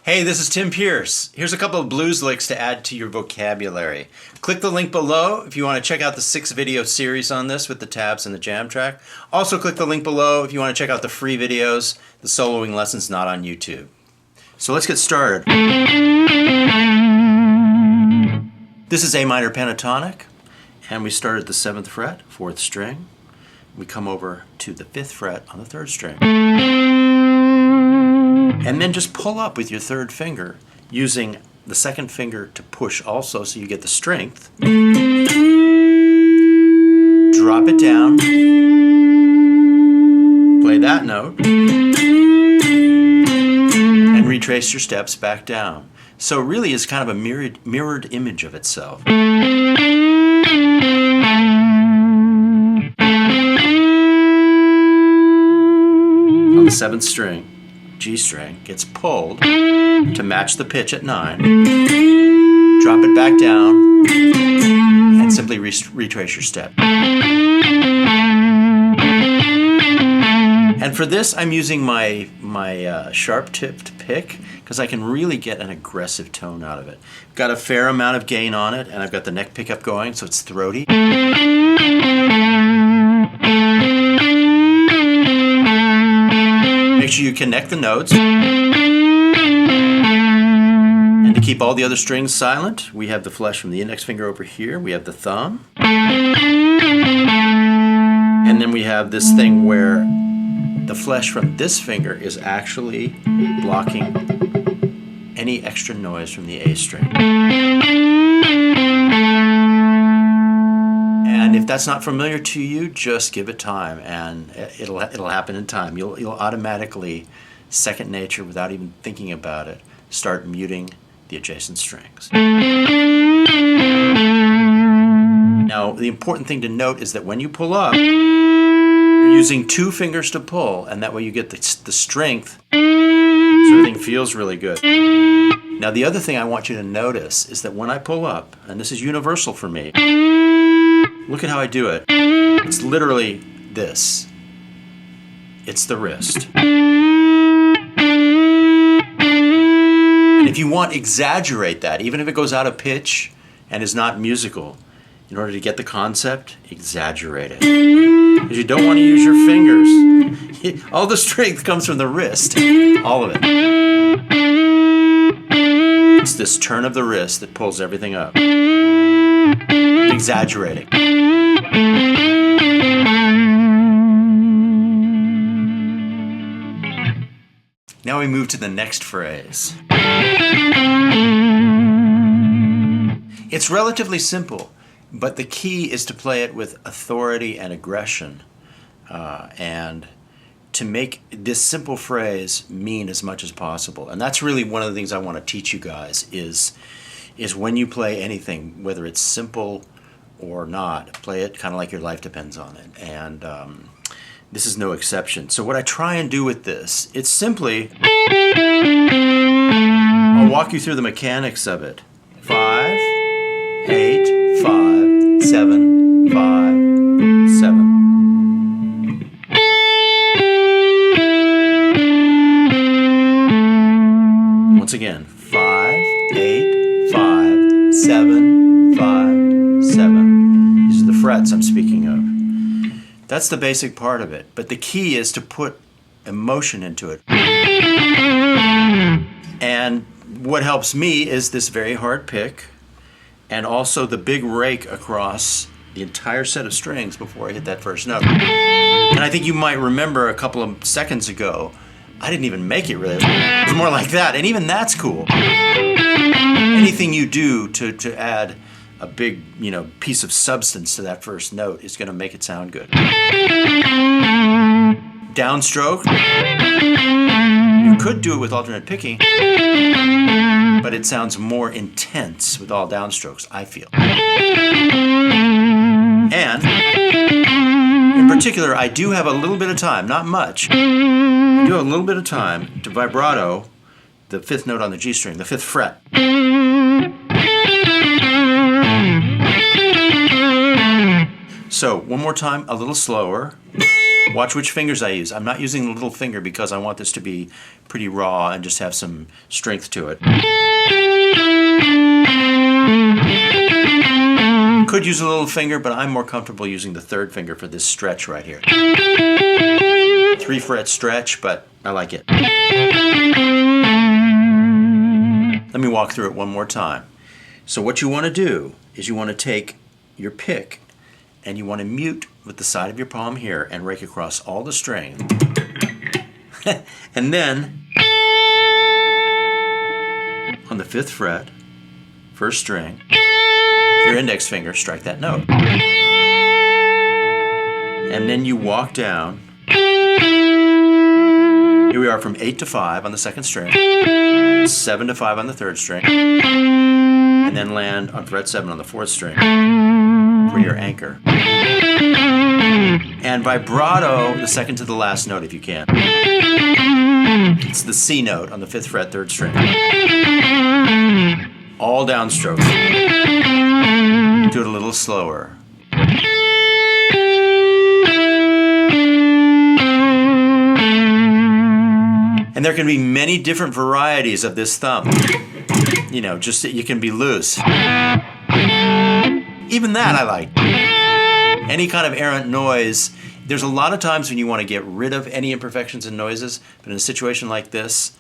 Hey, this is Tim Pierce. Here's a couple of blues licks to add to your vocabulary. Click the link below if you want to check out the 6-video series on this with the tabs and the jam track. Also click the link below if you want to check out the free videos, the soloing lessons not on YouTube. So let's get started. This is A minor pentatonic, and we start at the 7th fret, 4th string. We come over to the 5th fret on the 3rd string. And then just pull up with your 3rd finger, using the 2nd finger to push also so you get the strength. Drop it down, play that note, and retrace your steps back down. So it really is kind of a mirrored image of itself. On the 7th string, G string gets pulled to match the pitch at 9. Drop it back down and simply retrace your step. And for this, I'm using my sharp-tipped pick because I can really get an aggressive tone out of it. Got a fair amount of gain on it, and I've got the neck pickup going, so it's throaty. Make sure you connect the notes. And to keep all the other strings silent, we have the flesh from the index finger over here. We have the thumb. And then we have this thing where the flesh from this finger is actually blocking any extra noise from the A string. And if that's not familiar to you, just give it time, and it'll happen in time. You'll automatically, second nature, without even thinking about it, start muting the adjacent strings. Now, the important thing to note is that when you pull up, you're using 2 fingers to pull, and that way you get the strength, so everything feels really good. Now, the other thing I want you to notice is that when I pull up, and this is universal for me, look at how I do it. It's literally this. It's the wrist. And if you want, exaggerate that. Even if it goes out of pitch and is not musical, in order to get the concept, exaggerate it. Because you don't want to use your fingers. All the strength comes from the wrist. All of it. It's this turn of the wrist that pulls everything up. Exaggerating. Now we move to the next phrase. It's relatively simple, but the key is to play it with authority and aggression, and to make this simple phrase mean as much as possible. And that's really one of the things I want to teach you guys is when you play anything, whether it's simple or not, play it kind of like your life depends on it. And this is no exception. So what I try and do with this, it's simply, I'll walk you through the mechanics of it. 5, 8, 5, 7, 5, 7. Once again, 5, 8, 5, 7, 5, 7. These are the frets I'm speaking of. That's the basic part of it. But the key is to put emotion into it. And what helps me is this very hard pick, and also the big rake across the entire set of strings before I hit that first note. And I think you might remember a couple of seconds ago, I didn't even make it really. It was more like that, and even that's cool. Anything you do to add a big, piece of substance to that first note is going to make it sound good. Downstroke. You could do it with alternate picking, but it sounds more intense with all downstrokes, I feel. And in particular, I do have a little bit of time, not much. I do have a little bit of time to vibrato the 5th note on the G string, the 5th fret. So, one more time, a little slower. Watch which fingers I use. I'm not using the little finger because I want this to be pretty raw and just have some strength to it. Could use a little finger, but I'm more comfortable using the third finger for this stretch right here. 3-fret stretch, but I like it. Let me walk through it one more time. So what you want to do is you want to take your pick and you want to mute with the side of your palm here and rake across all the string. And then on the 5th fret, 1st string, your index finger, strike that note. And then you walk down. Here we are from 8 to 5 on the 2nd string, 7 to 5 on the 3rd string, and then land on fret 7 on the 4th string for your anchor. And vibrato the second to the last note if you can. It's the C note on the 5th fret, 3rd string. All downstroke. Do it a little slower. And there can be many different varieties of this thumb. You know, just you can be loose. Even that I like. Any kind of errant noise. There's a lot of times when you want to get rid of any imperfections and noises, but in a situation like this,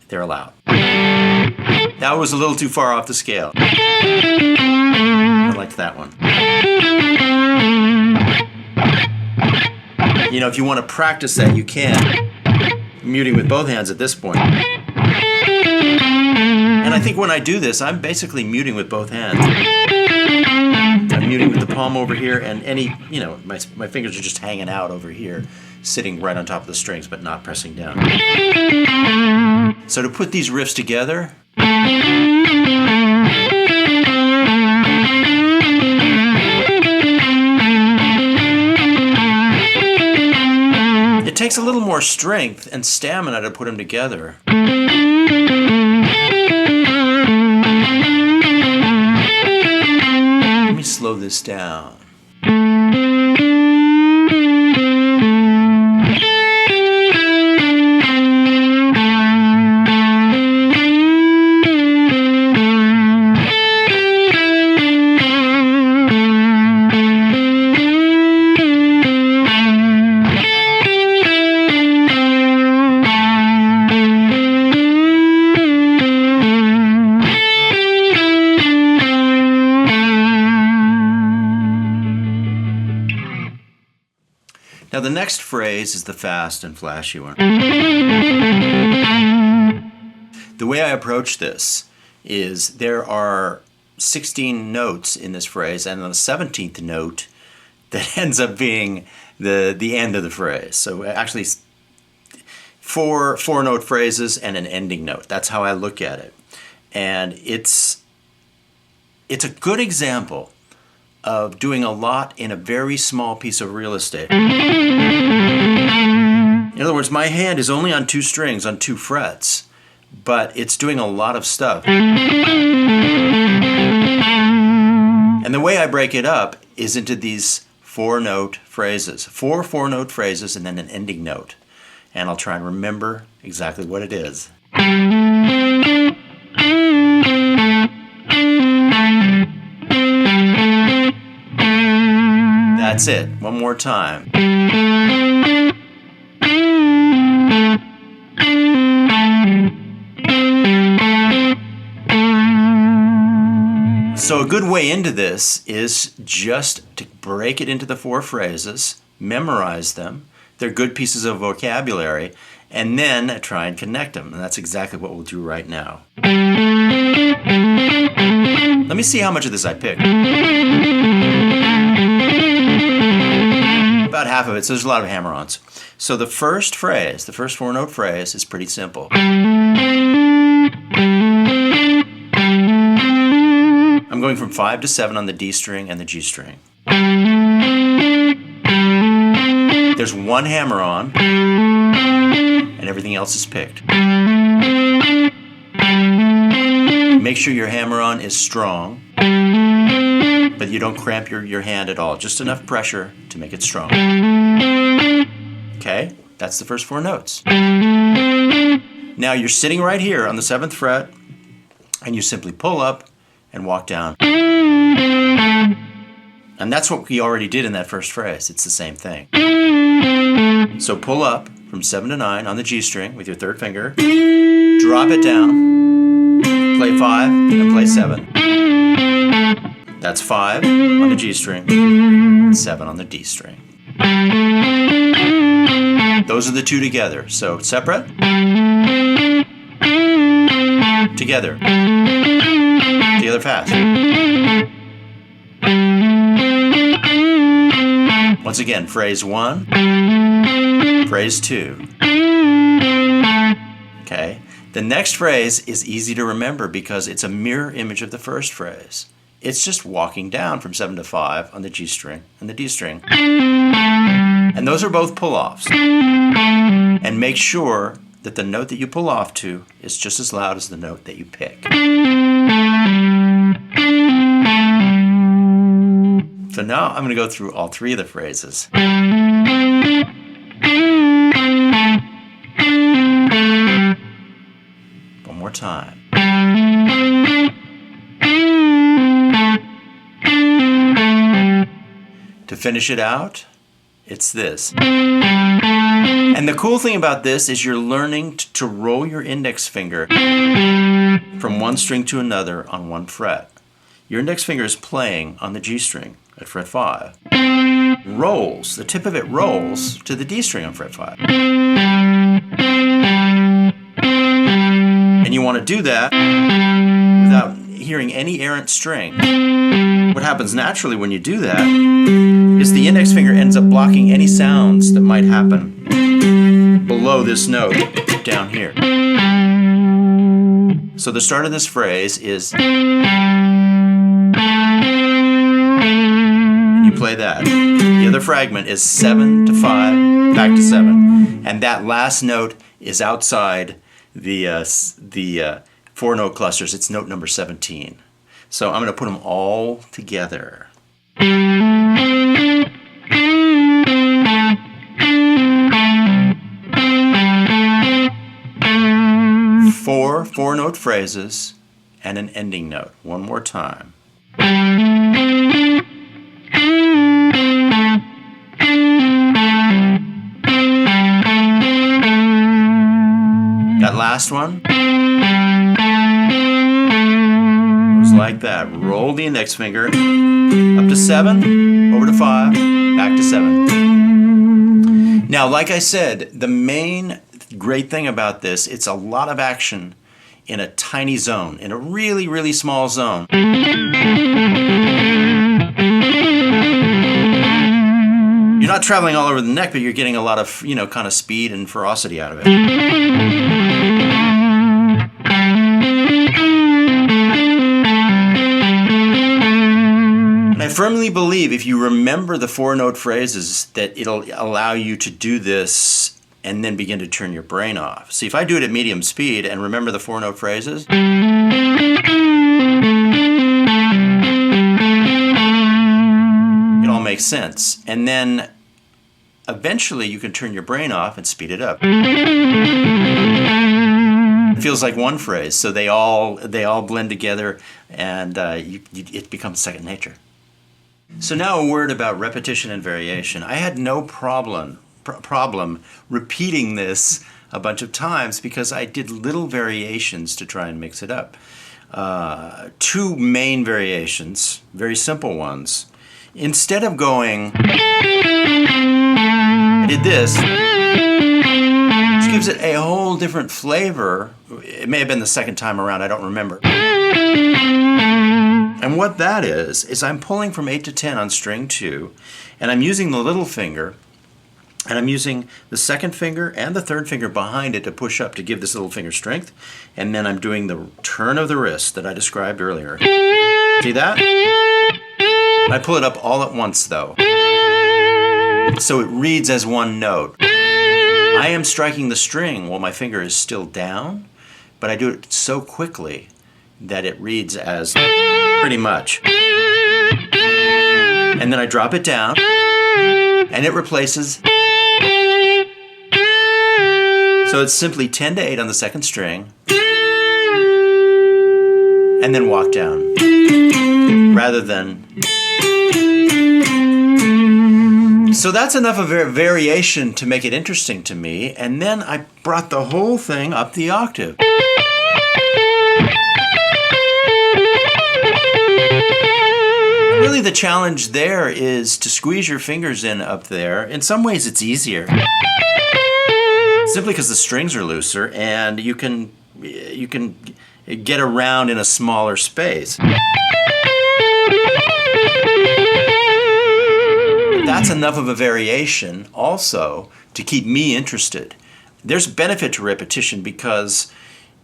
they're allowed. That was a little too far off the scale. I liked that one. You know, if you want to practice that, you can. Muting with both hands at this point. And I think when I do this, I'm basically muting with both hands. I'm muting with the palm over here, and any, you know, my fingers are just hanging out over here, sitting right on top of the strings, but not pressing down. So to put these riffs together, it takes a little more strength and stamina to put them together. Let me slow this down. Now the next phrase is the fast and flashy one. The way I approach this is there are 16 notes in this phrase, and on the 17th note that ends up being the end of the phrase. So actually four note phrases and an ending note. That's how I look at it. And it's a good example of doing a lot in a very small piece of real estate. In other words, my hand is only on 2 strings, on 2 frets, but it's doing a lot of stuff. And the way I break it up is into these 4-note phrases. 4 4-note phrases and then an ending note. And I'll try and remember exactly what it is. That's it. One more time. So a good way into this is just to break it into the 4 phrases, memorize them. They're good pieces of vocabulary, and then try and connect them. And that's exactly what we'll do right now. Let me see how much of this I picked. About half of it, so there's a lot of hammer-ons. So the first phrase, the first 4-note phrase, is pretty simple. I'm going from 5 to 7 on the D string and the G string. There's one hammer-on, and everything else is picked. Make sure your hammer-on is strong, but you don't cramp your hand at all. Just enough pressure to make it strong. Okay, that's the first 4 notes. Now you're sitting right here on the 7th fret, and you simply pull up and walk down. And that's what we already did in that first phrase. It's the same thing. So pull up from 7 to 9 on the G string with your 3rd finger, drop it down, play 5, and play 7. That's 5 on the G string, 7 on the D string. Those are the 2 together. So separate, together, together fast. Once again, phrase 1, phrase 2. Okay. The next phrase is easy to remember because it's a mirror image of the first phrase. It's just walking down from 7 to 5 on the G string and the D string. And those are both pull-offs. And make sure that the note that you pull off to is just as loud as the note that you pick. So now I'm going to go through all 3 of the phrases. One more time. To finish it out, it's this. And the cool thing about this is you're learning to roll your index finger from one string to another on 1 fret. Your index finger is playing on the G string at fret 5. Rolls, the tip of it rolls to the D string on fret 5. And you want to do that without hearing any errant string. What happens naturally when you do that is the index finger ends up blocking any sounds that might happen below this note down here. So the start of this phrase is, and you play that. The other fragment is 7 to 5, back to 7. And that last note is outside the 4 note clusters. It's note number 17. So I'm going to put them all together. Four 4-note phrases and an ending note. One more time. That last one goes like that. Roll the index finger up to 7, over to 5, back to 7. Now, like I said, the main great thing about this, it's a lot of action in a tiny zone, in a really, really small zone. You're not traveling all over the neck, but you're getting a lot of, kind of speed and ferocity out of it. And I firmly believe if you remember the 4-note phrases, that it'll allow you to do this and then begin to turn your brain off. See, if I do it at medium speed and remember the 4-note phrases, it all makes sense. And then eventually you can turn your brain off and speed it up. It feels like one phrase, so they all blend together, and it becomes second nature. So now a word about repetition and variation. I had no problem repeating this a bunch of times because I did little variations to try and mix it up. 2 main variations, very simple ones. Instead of going, I did this, which gives it a whole different flavor. It may have been the second time around, I don't remember. And what that is I'm pulling from 8 to 10 on string 2, and I'm using the little finger, and I'm using the second finger and the third finger behind it to push up to give this little finger strength. And then I'm doing the turn of the wrist that I described earlier. See that? I pull it up all at once though. So it reads as one note. I am striking the string while my finger is still down, but I do it so quickly that it reads as pretty much. And then I drop it down, and it replaces So it's simply 10 to 8 on the second string, and then walk down, rather than... So that's enough of a variation to make it interesting to me, and then I brought the whole thing up the octave. Really, the challenge there is to squeeze your fingers in up there. In some ways, it's easier, simply because the strings are looser, and you can get around in a smaller space. That's enough of a variation also to keep me interested. There's benefit to repetition because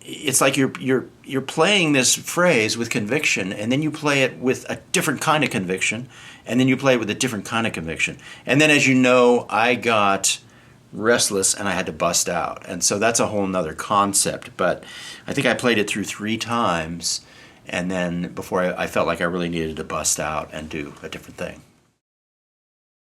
it's like you're playing this phrase with conviction, and then you play it with a different kind of conviction, and then you play it with a different kind of conviction. And then, as you know, I got restless and I had to bust out. And so that's a whole nother concept. But I think I played it through 3 times, and then before I felt like I really needed to bust out and do a different thing.